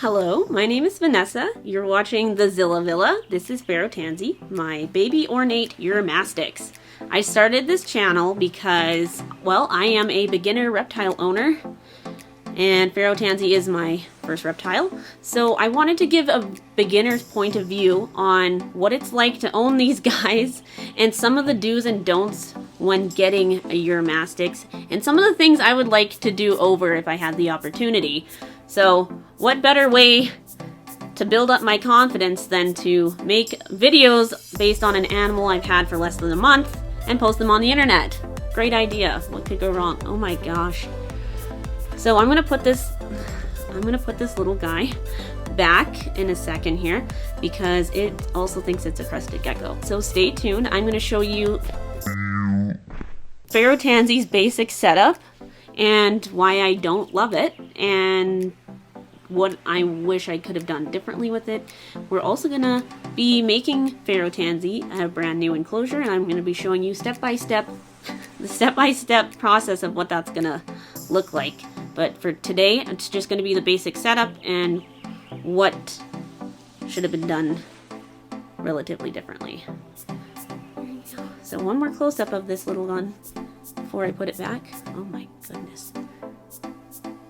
Hello, my name is Vanessa. You're watching the Zilla Villa. This is Pharaoh-Taniz, my baby ornate Uromastyx. I started this channel because, well, I am a beginner reptile owner, and Pharaoh-Taniz is my first reptile. So I wanted to give a beginner's point of view on what it's like to own these guys, and some of the do's and don'ts when getting a Uromastyx, and some of the things I would like to do over if I had the opportunity. So what better way to build up my confidence than to make videos based on an animal I've had for less than a month and post them on the internet? Great idea. What could go wrong? Oh my gosh. So I'm gonna put this little guy back in a second here because it also thinks it's a crested gecko. So stay tuned. I'm gonna show you Pharaoh-Taniz's basic setup and why I don't love it, and what I wish I could have done differently with it. We're also gonna be making Pharaoh-Taniz a brand new enclosure, and I'm gonna be showing you the step-by-step process of what that's gonna look like. But for today, it's just gonna be the basic setup and what should have been done relatively differently. There you go. So one more close-up of this little one before I put it back. Oh my goodness.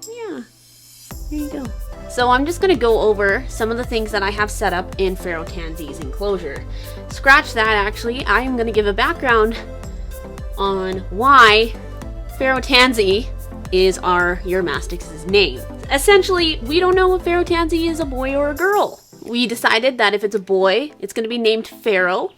Yeah, there you go. So I'm just going to go over some of the things that I have set up in Pharaoh-Taniz's enclosure. Scratch that, actually. I am going to give a background on why Pharaoh-Taniz is our Uromastyx's name. Essentially, we don't know if Pharaoh-Taniz is a boy or a girl. We decided that if it's a boy, it's going to be named Pharaoh.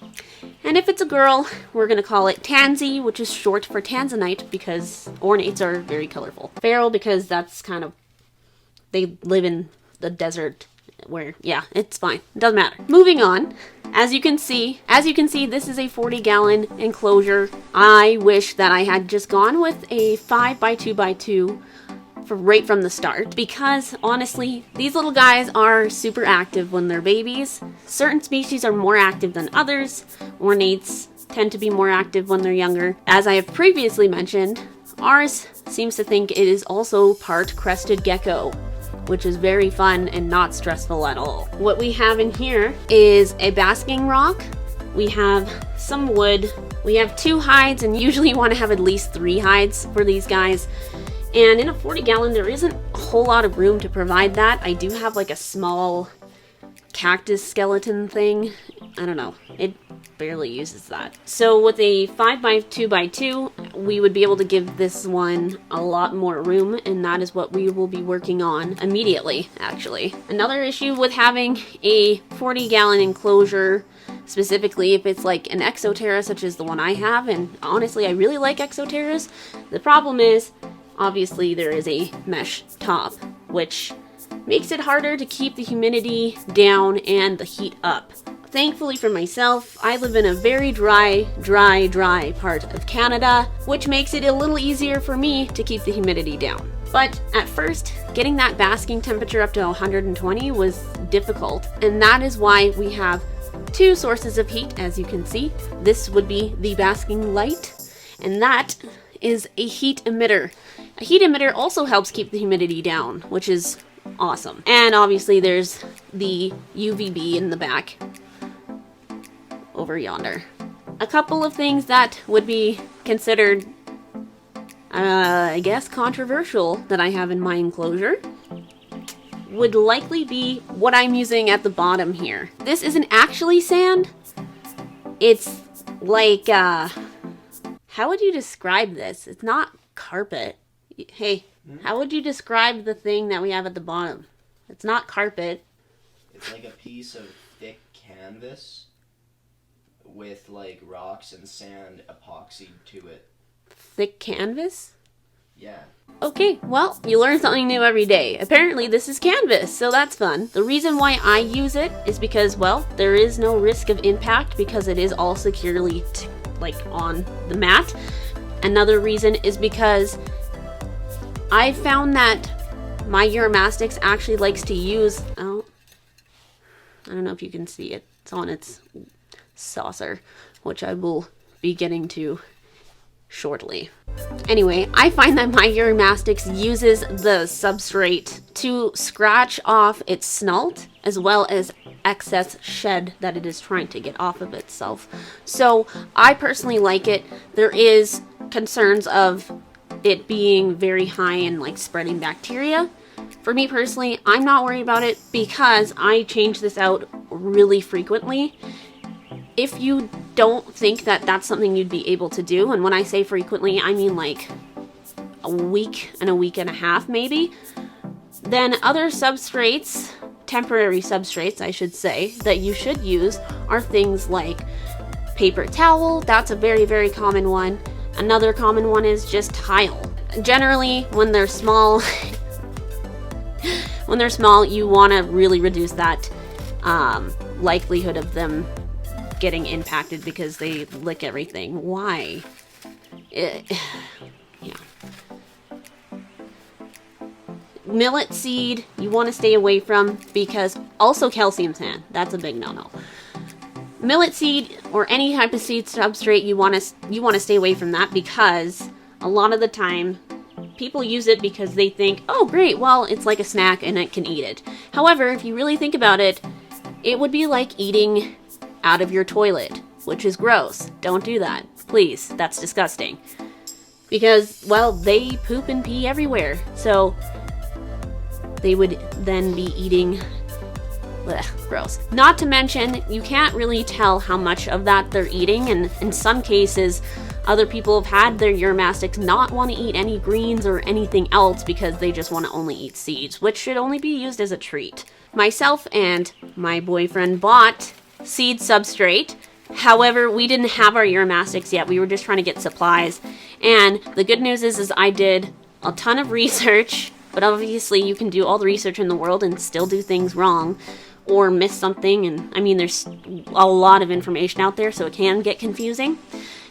And if it's a girl, we're going to call it Tansy, which is short for Tanzanite because ornates are very colorful. Pharaoh because that's kind of, they live in the desert where, yeah, it's fine. It doesn't matter. Moving on. As you can see, this is a 40-gallon enclosure. I wish that I had just gone with a 5x2x2 right from the start, because honestly, these little guys are super active when they're babies. Certain species are more active than others. Ornates tend to be more active when they're younger. As I have previously mentioned, ours seems to think it is also part crested gecko, which is very fun and not stressful at all. What we have in here is a basking rock. We have some wood. We have 2 hides, and usually you want to have at least 3 hides for these guys. And in a 40-gallon, there isn't a whole lot of room to provide that. I do have like a small cactus skeleton thing. I don't know. It barely uses that. So with a 5x2x2, we would be able to give this one a lot more room, and that is what we will be working on immediately, actually. Another issue with having a 40-gallon enclosure, specifically if it's like an Exoterra such as the one I have, and honestly I really like Exoterras, the problem is obviously there is a mesh top, which makes it harder to keep the humidity down and the heat up. Thankfully for myself, I live in a very dry part of Canada, which makes it a little easier for me to keep the humidity down. But at first, getting that basking temperature up to 120 was difficult, and that is why we have 2 sources of heat, as you can see. This would be the basking light, and that is a heat emitter. A heat emitter also helps keep the humidity down, which is awesome. And obviously there's the UVB in the back over yonder. A couple of things that would be considered, I guess, controversial that I have in my enclosure would likely be what I'm using at the bottom here. This isn't actually sand. It's like, how would you describe this? It's not carpet. Hey, how would you describe the thing that we have at the bottom? It's not carpet. It's like a piece of thick canvas with like rocks and sand epoxied to it. Thick canvas? Yeah. Okay, well, you learn something new every day. Apparently this is canvas, so that's fun. The reason why I use it is because, well, there is no risk of impact because it is all securely on the mat. Another reason is because I found that my Uromastyx actually likes to use, oh, I don't know if you can see it. It's on its saucer, which I will be getting to shortly. Anyway, I find that my Uromastyx uses the substrate to scratch off its snout as well as excess shed that it is trying to get off of itself. So I personally like it. There is concerns of it being very high in like spreading bacteria. For me personally, I'm not worried about it because I change this out really frequently. If you don't think that that's something you'd be able to do, and when I say frequently, I mean like a week and a half maybe, then other substrates, temporary substrates I should say, that you should use are things like paper towel. That's a very, very common one. Another common one is just tile. Generally, when they're small, you want to really reduce that likelihood of them getting impacted because they lick everything. Why? Yeah. Millet seed, you want to stay away from because also calcium sand. That's a big no-no. Millet seed or any type of seed substrate, you want to stay away from that because a lot of the time people use it because they think, oh great, well it's like a snack and it can eat it. However, if you really think about it, it would be like eating out of your toilet, which is gross. Don't do that, please. That's disgusting. Because, well, they poop and pee everywhere. So they would then be eating. Blech, gross. Not to mention, you can't really tell how much of that they're eating, and in some cases, other people have had their Uromastyx not want to eat any greens or anything else because they just want to only eat seeds, which should only be used as a treat. Myself and my boyfriend bought seed substrate. However, we didn't have our Uromastyx yet. We were just trying to get supplies. And the good news is I did a ton of research, but obviously you can do all the research in the world and still do things wrong or miss something. And I mean, there's a lot of information out there, so it can get confusing.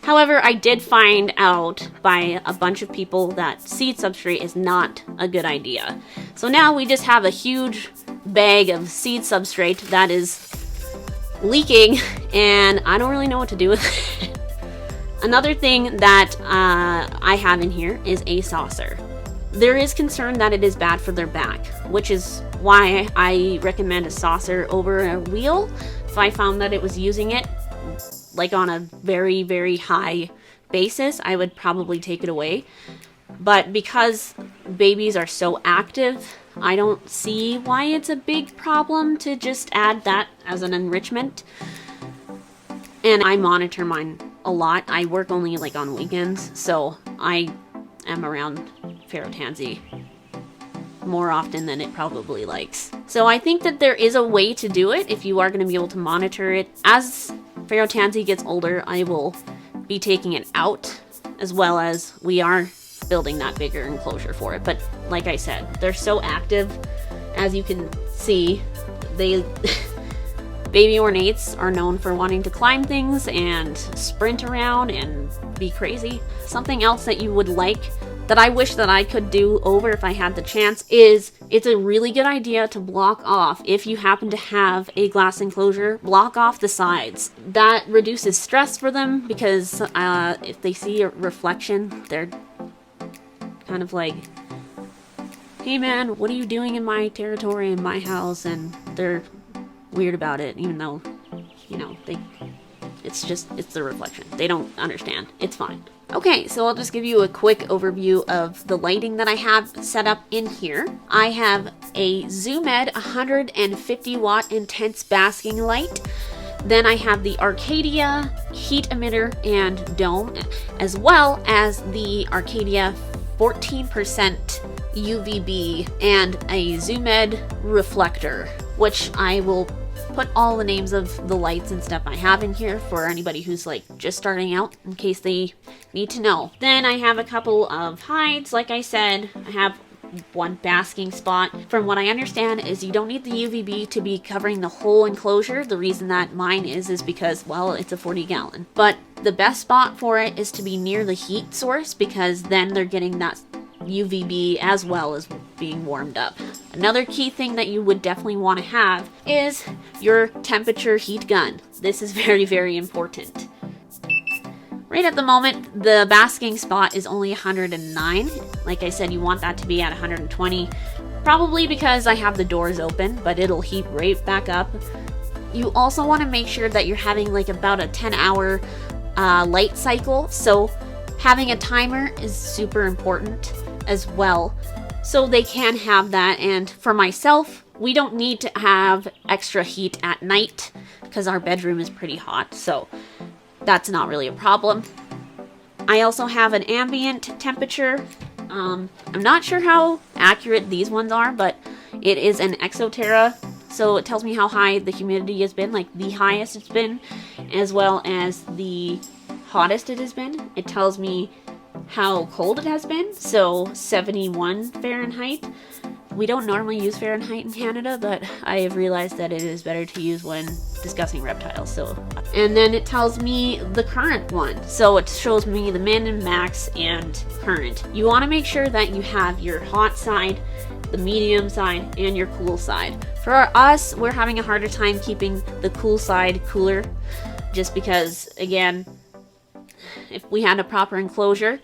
However, I did find out by a bunch of people that seed substrate is not a good idea. So now we just have a huge bag of seed substrate that is leaking, and I don't really know what to do with it. Another thing that I have in here is a saucer. There is concern that it is bad for their back, which is why I recommend a saucer over a wheel. If I found that it was using it like on a very, very high basis, I would probably take it away. But because babies are so active, I don't see why it's a big problem to just add that as an enrichment. And I monitor mine a lot. I work only like on weekends, so I am around Pharaoh-Taniz more often than it probably likes. So I think that there is a way to do it if you are going to be able to monitor it. As Pharaoh-Taniz gets older, I will be taking it out, as well as we are building that bigger enclosure for it. But like I said, they're so active. As you can see, baby ornates are known for wanting to climb things and sprint around and be crazy. Something else that you would like, that I wish that I could do over if I had the chance, is it's a really good idea to block off, if you happen to have a glass enclosure, block off the sides. That reduces stress for them because if they see a reflection, they're kind of like, hey man, what are you doing in my territory, in my house? And they're weird about it, even though, you know, it's the reflection. They don't understand. It's fine. Okay, so I'll just give you a quick overview of the lighting that I have set up in here. I have a ZoomEd 150 watt intense basking light. Then I have the Arcadia heat emitter and dome, as well as the Arcadia 14% UVB and a ZoomEd reflector, which I will put all the names of the lights and stuff I have in here for anybody who's like just starting out in case they need to know. Then I have a couple of hides. Like I said, I have one basking spot. From what I understand is you don't need the UVB to be covering the whole enclosure. The reason that mine is because, well, it's a 40 gallon. But the best spot for it is to be near the heat source because then they're getting that UVB as well as being warmed up. Another key thing that you would definitely want to have is your temperature heat gun. This is very, very important. Right at the moment, the basking spot is only 109. Like I said, you want that to be at 120. Probably because I have the doors open, but it'll heat right back up. You also want to make sure that you're having like about a 10-hour light cycle. So having a timer is super important as well. So they can have that. And for myself, we don't need to have extra heat at night because our bedroom is pretty hot. So that's not really a problem. I also have an ambient temperature. I'm not sure how accurate these ones are, but it is an Terra, so it tells me how high the humidity has been, like the highest it's been, as well as the hottest it has been. It tells me how cold it has been, so 71 Fahrenheit. We don't normally use Fahrenheit in Canada, but I have realized that it is better to use when discussing reptiles. And then it tells me the current one. So it shows me the min and max and current. You want to make sure that you have your hot side, the medium side, and your cool side. For us, we're having a harder time keeping the cool side cooler, just because, again, if we had a proper enclosure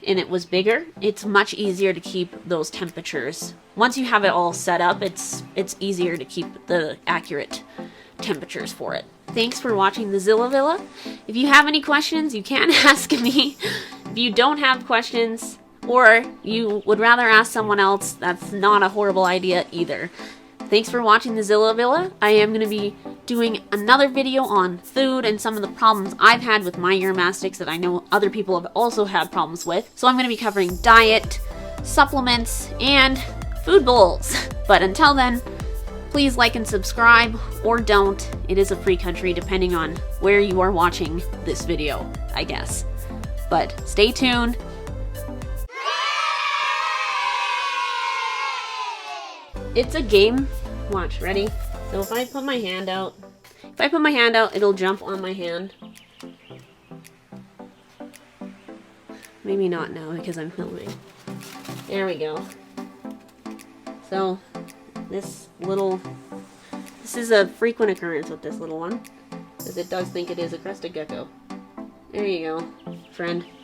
and it was bigger, it's much easier to keep those temperatures. Once you have it all set up, it's easier to keep the accurate temperatures for it. Thanks for watching the Zilla Villa. If you have any questions, you can ask me. If you don't have questions, or you would rather ask someone else, that's not a horrible idea either. Thanks for watching the Zilla Villa. I am going to be doing another video on food and some of the problems I've had with my Uromastyx that I know other people have also had problems with. So I'm going to be covering diet, supplements, and food bowls. But until then, please like and subscribe, or don't. It is a free country depending on where you are watching this video, I guess. But stay tuned. It's a game. Watch, ready? So if I put my hand out, it'll jump on my hand. Maybe not now because I'm filming. There we go. So this is a frequent occurrence with this little one, because it does think it is a crested gecko. There you go, friend.